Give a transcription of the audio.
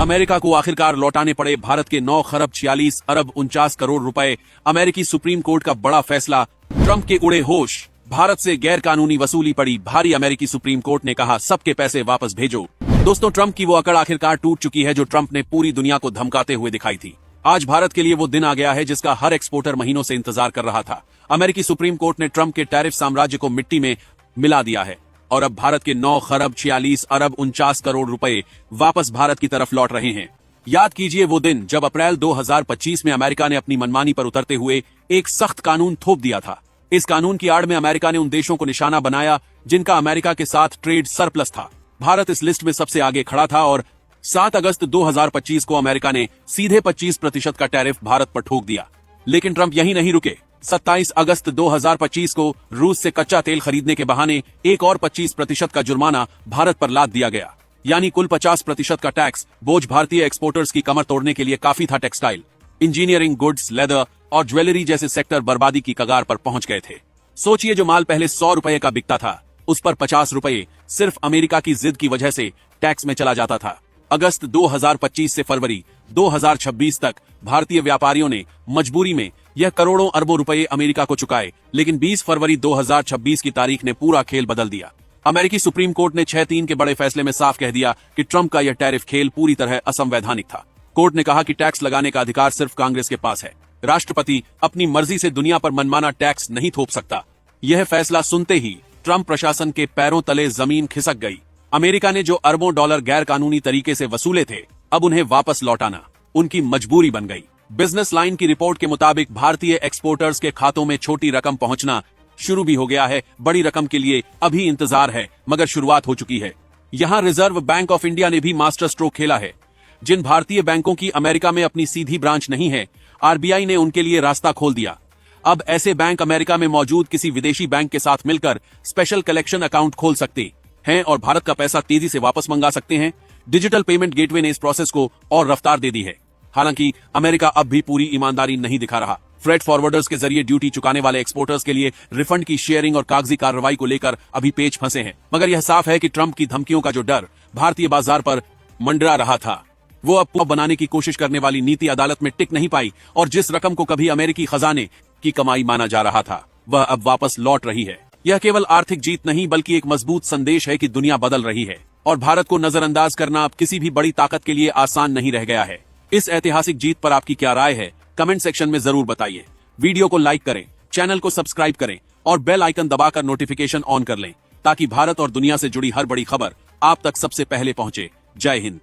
America को आखिरकार लौटाने पड़े भारत के 9 खरब 46 अरब 49 करोड़ रुपए। अमेरिकी सुप्रीम कोर्ट का बड़ा फैसला, ट्रंप के उड़े होश। भारत से गैर कानूनी वसूली पड़ी भारी। अमेरिकी सुप्रीम कोर्ट ने कहा सबके पैसे वापस भेजो। दोस्तों, ट्रंप की वो अकड़ आखिरकार टूट चुकी है जो ट्रंप ने पूरी दुनिया को धमकाते हुए दिखाई थी। आज भारत के लिए वो दिन आ गया है जिसका हर एक्सपोर्टर महीनों से इंतजार कर रहा था। अमेरिकी सुप्रीम कोर्ट ने ट्रंप के टैरिफ साम्राज्य को मिट्टी में मिला दिया है और अब भारत के 9 खरब 46 अरब 49 करोड़ रुपए वापस भारत की तरफ लौट रहे हैं। याद कीजिए वो दिन जब अप्रैल 2025 में अमेरिका ने अपनी मनमानी पर उतरते हुए एक सख्त कानून थोप दिया था। इस कानून की आड़ में अमेरिका ने उन देशों को निशाना बनाया जिनका अमेरिका के साथ ट्रेड सरप्लस था। भारत इस लिस्ट में सबसे आगे खड़ा था और 7 अगस्त 2025 को अमेरिका ने सीधे 25% का टैरिफ भारत पर ठोक दिया। लेकिन ट्रंप यहीं नहीं रुके। 27 अगस्त 2025 को रूस से कच्चा तेल खरीदने के बहाने एक और 25% का जुर्माना भारत पर लाद दिया गया। यानी कुल 50% का टैक्स बोझ भारतीय एक्सपोर्टर्स की कमर तोड़ने के लिए काफी था। टेक्सटाइल, इंजीनियरिंग, गुड्स, लेदर और ज्वेलरी जैसे सेक्टर बर्बादी की कगार पर पहुंच गए थे। सोचिए, जो माल पहले 100 रुपए का बिकता था उस पर 50 रुपए सिर्फ अमेरिका की जिद की वजह से टैक्स में चला जाता था। अगस्त 2025 से फरवरी 2026 तक भारतीय व्यापारियों ने मजबूरी में यह करोड़ों अरबों रुपए अमेरिका को चुकाए। लेकिन 20 फरवरी 2026 की तारीख ने पूरा खेल बदल दिया। अमेरिकी सुप्रीम कोर्ट ने 6-3 के बड़े फैसले में साफ कह दिया कि ट्रंप का यह टैरिफ खेल पूरी तरह असंवैधानिक था। कोर्ट ने कहा कि टैक्स लगाने का अधिकार सिर्फ कांग्रेस के पास है। राष्ट्रपति अपनी मर्जी से दुनिया पर मनमाना टैक्स नहीं थोप सकता। यह फैसला सुनते ही ट्रंप प्रशासन के पैरों तले जमीन खिसक गई। अमेरिका ने जो अरबों डॉलर गैर कानूनी तरीके से वसूले थे, अब उन्हें वापस लौटाना उनकी मजबूरी बन गई। बिजनेस लाइन की रिपोर्ट के मुताबिक भारतीय एक्सपोर्टर्स के खातों में छोटी रकम पहुंचना शुरू भी हो गया है। बड़ी रकम के लिए अभी इंतजार है, मगर शुरुआत हो चुकी है। यहां रिजर्व बैंक ऑफ इंडिया ने भी मास्टर स्ट्रोक खेला है। जिन भारतीय बैंकों की अमेरिका में अपनी सीधी ब्रांच नहीं है, आरबीआई ने उनके लिए रास्ता खोल दिया। अब ऐसे बैंक अमेरिका में मौजूद किसी विदेशी बैंक के साथ मिलकर स्पेशल कलेक्शन अकाउंट खोल सकते हैं और भारत का पैसा तेजी से वापस मंगा सकते हैं। डिजिटल पेमेंट गेटवे ने इस प्रोसेस को और रफ्तार दे दी है। हालांकि अमेरिका अब भी पूरी ईमानदारी नहीं दिखा रहा। फ्रेट फॉरवर्डर्स के जरिए ड्यूटी चुकाने वाले एक्सपोर्टर्स के लिए रिफंड की शेयरिंग और कागजी कार्रवाई को लेकर अभी पेच फंसे हैं। मगर यह साफ है कि ट्रंप की धमकियों का जो डर भारतीय बाजार पर मंडरा रहा था, वो अब बनाने की कोशिश करने वाली नीति अदालत में टिक नहीं पाई और जिस रकम को कभी अमेरिकी खजाने की कमाई माना जा रहा था, वह अब वापस लौट रही है। यह केवल आर्थिक जीत नहीं बल्कि एक मजबूत संदेश है कि दुनिया बदल रही है और भारत को नजरअंदाज करना अब किसी भी बड़ी ताकत के लिए आसान नहीं रह गया है। इस ऐतिहासिक जीत पर आपकी क्या राय है, कमेंट सेक्शन में जरूर बताइए। वीडियो को लाइक करें, चैनल को सब्सक्राइब करें और बेल आइकन दबाकर नोटिफिकेशन ऑन कर लें ताकि भारत और दुनिया से जुड़ी हर बड़ी खबर आप तक सबसे पहले पहुंचे। जय हिंद।